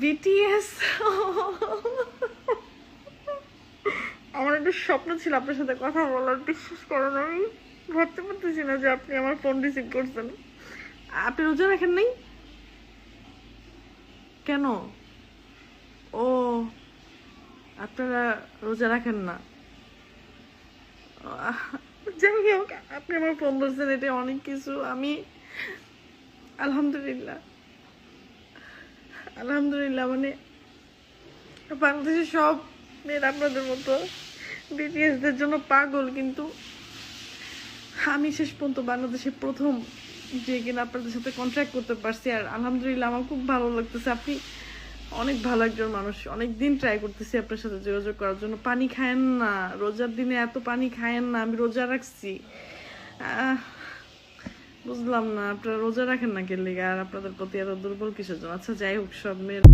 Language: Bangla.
বিটিএস আমার একটা স্বপ্ন ছিল আপনার সাথে কথা বলার, বিশ্বাস করেন আমি ভাবতে পারতেছি না যে আপনি আমার ফোন রিসিভ করছেন। আপনি রোজা রাখেন নাই কেন? ও, আপনারা রোজা রাখেন না? যাই হোক, আপনি আমার ফোন ধরছেন, এটা অনেক কিছু। আমি আলহামদুলিল্লাহ আলহামদুলিল্লাহ, মানে বাংলাদেশের সব মেয়েরা আপনাদের মতো বিটিএস দের জন্য পাগল, কিন্তু আমি শেষ পর্যন্ত বাংলাদেশে প্রথম যে কিনা আপনাদের সাথে কন্ট্রাক্ট করতে পারছি। আর আলহামদুলিল্লাহ আমার খুব ভালো লাগতেছে। আপনি অনেক ভালো একজন মানুষ। অনেক দিন ট্রাই করতেছি আপনার সাথে যোগাযোগ করার জন্য। পানি খায়েন না, রোজার দিনে এত পানি খায়েন না। আমি রোজা রাখছি, বুঝলাম না আপনারা রোজা রাখেন না কে লেগে, আর আপনাদের প্রতি এত দুর্বল কিসের জন্য? আচ্ছা যাই হোক, সব মেয়ের